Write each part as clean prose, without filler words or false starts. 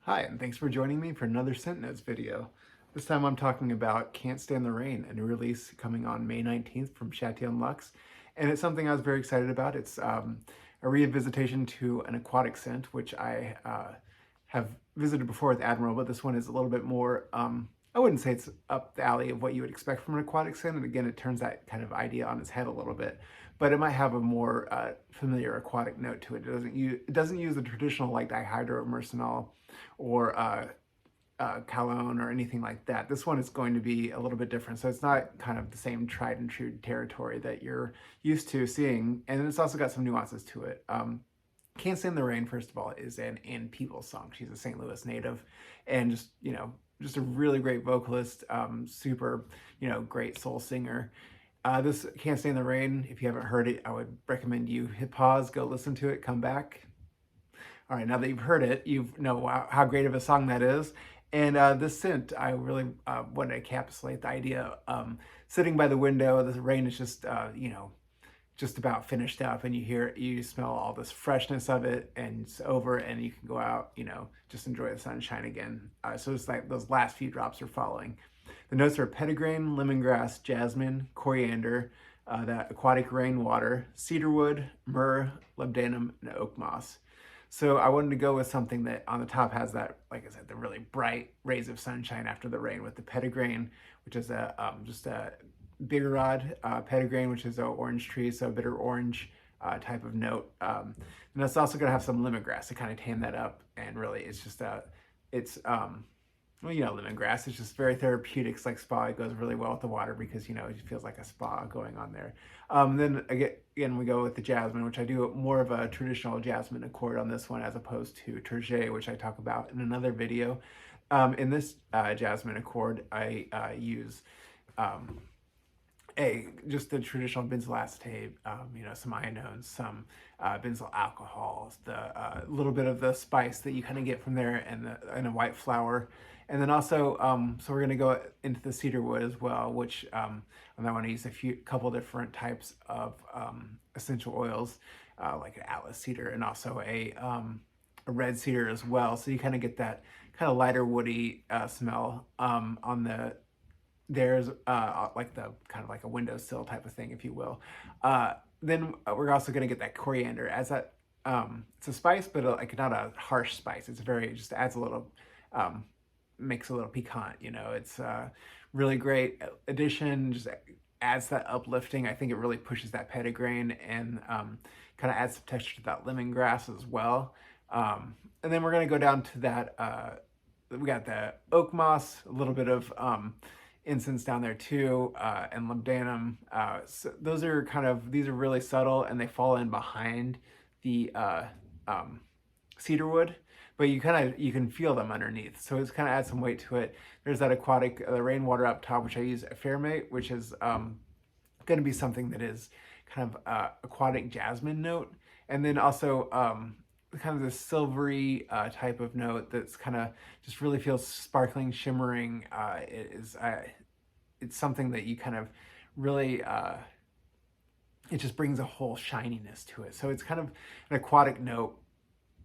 Hi, and thanks for joining me for another Scent Notes video. This time I'm talking about Can't Stand the Rain, a new release coming on May 19th from Chatillon Lux. And it's something I was very excited about. It's a revisitation to an aquatic scent, which I have visited before with Admiral, but this one is a little bit more, I wouldn't say it's up the alley of what you would expect from an aquatic scent. And again, it turns that kind of idea on its head a little bit, but it might have a more familiar aquatic note to it. It doesn't use the traditional like dihydromercenol or cologne or anything like that. This one is going to be a little bit different. So it's not kind of the same tried and true territory that you're used to seeing. And it's also got some nuances to it. Can't Stand the Rain, first of all, is an Ann Peebles song. She's a St. Louis native and just a really great vocalist, super, great soul singer. This Can't Stand the Rain, if you haven't heard it, I would recommend you hit pause, go listen to it, come back. All right, now that you've heard it, you know how great of a song that is. And this scent, I really wanted to encapsulate the idea. Sitting by the window, the rain is just, just about finished up, and you smell all this freshness of it, and it's over, and you can go out, just enjoy the sunshine again. So it's like those last few drops are falling. The notes are petitgrain, lemongrass, jasmine, coriander, that aquatic rainwater, cedarwood, myrrh, labdanum, and oakmoss. So I wanted to go with something that on the top has that, like I said, the really bright rays of sunshine after the rain with the petitgrain, which is just a bigger rod petitgrain, which is an orange tree, so a bitter orange type of note. And it's also going to have some lemongrass to kind of tan that up. And really, it's just well, lemongrass is just very therapeutic. It's like spa. It goes really well with the water because, it feels like a spa going on there. Then again, we go with the jasmine, which I do more of a traditional jasmine accord on this one as opposed to Terje, which I talk about in another video. In this jasmine accord, I use just the traditional benzyl acetate, some ionones, some benzyl alcohols, the little bit of the spice that you kind of get from there, and a white flower. And then also, so we're going to go into the cedar wood as well, which and I want to use a couple different types of essential oils, like an atlas cedar and also a red cedar as well. So you kind of get that kind of lighter woody smell there's like the kind of like a windowsill type of thing, if you will. Then we're also going to get that coriander as that it's a spice, but like not a harsh spice. It's it just adds a little makes a little piquant. It's a really great addition. Just adds that uplifting. I think it really pushes that petitgrain and kind of adds some texture to that lemongrass as well. And then we're going to go down to that. We got the oak moss, a little bit of incense down there too, and labdanum. So these are really subtle, and they fall in behind the cedarwood, but you can feel them underneath. So it's kind of adds some weight to it. There's that aquatic, the rainwater up top, which I use a Fairmate, which is going to be something that is kind of aquatic jasmine note, and then also kind of this silvery type of note that's kind of just really feels sparkling, shimmering. It's something that you kind of really it just brings a whole shininess to it. So it's kind of an aquatic note,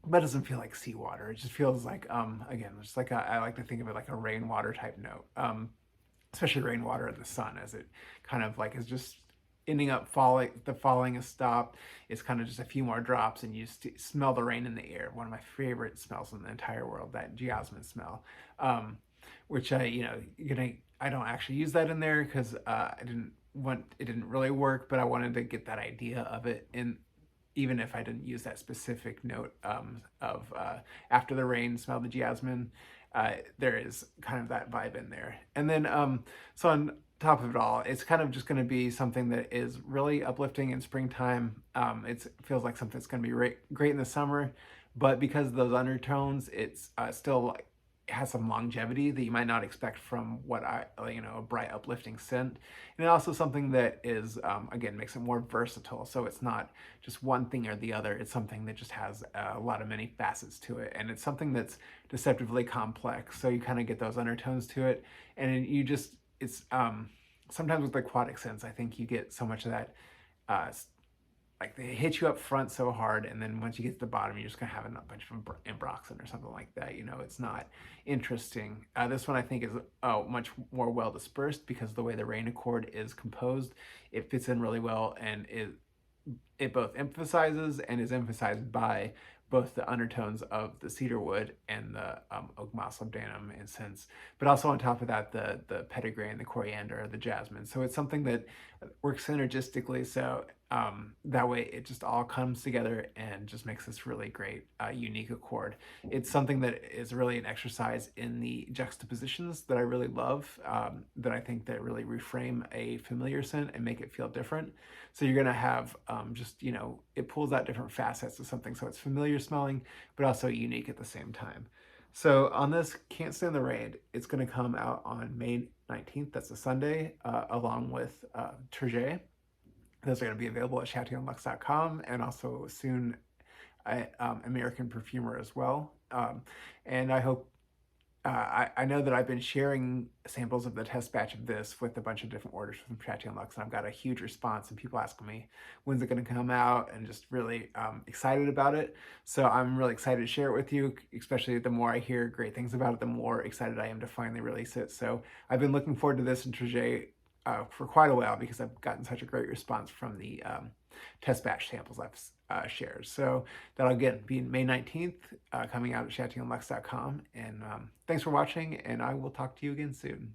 but it doesn't feel like seawater. It just feels like again, just like I like to think of it like a rainwater type note, especially rainwater in the sun, as it kind of like is just ending up falling. The falling is stopped. It's kind of just a few more drops, and you smell the rain in the air. One of my favorite smells in the entire world, that jasmine smell, which I don't actually use that in there because it didn't really work, but I wanted to get that idea of it in, even if I didn't use that specific note of after the rain, smell the jasmine. There is kind of that vibe in there. And then so on top of it all, it's kind of just going to be something that is really uplifting in springtime. It feels like something that's going to be great in the summer, but because of those undertones, it's still like has some longevity that you might not expect from a bright uplifting scent. And also something that is again makes it more versatile, so it's not just one thing or the other. It's something that just has a lot of many facets to it, and it's something that's deceptively complex, so you kind of get those undertones to it. And it's sometimes with aquatic scents, I think you get so much of that like they hit you up front so hard, and then once you get to the bottom, you're just gonna have a bunch of ambroxan or something like that. You know, it's not interesting. This one I think is much more well dispersed because of the way the rain accord is composed. It fits in really well, and it both emphasizes and is emphasized by both the undertones of the cedar wood and the oakmoss, labdanum, incense, but also on top of that, the petitgrain, the coriander, the jasmine. So it's something that works synergistically. So that way it just all comes together and just makes this really great, unique accord. It's something that is really an exercise in the juxtapositions that I really love, that I think that really reframe a familiar scent and make it feel different. So you're gonna have just, you know, it pulls out different facets of something. So it's familiar smelling, but also unique at the same time. So on this Can't Stand the Rain, it's gonna come out on May 19th, that's a Sunday, along with Terje. Those are going to be available at chatillonlux.com and also soon at American Perfumer as well. And I hope, I know that I've been sharing samples of the test batch of this with a bunch of different orders from Chatillon Lux, and I've got a huge response and people asking me when's it going to come out, and just really excited about it. So I'm really excited to share it with you, especially the more I hear great things about it, the more excited I am to finally release it. So I've been looking forward to this and Terje for quite a while because I've gotten such a great response from the test batch samples I've shared. So that'll again be May 19th, coming out at chatillonlux.com. And thanks for watching, and I will talk to you again soon.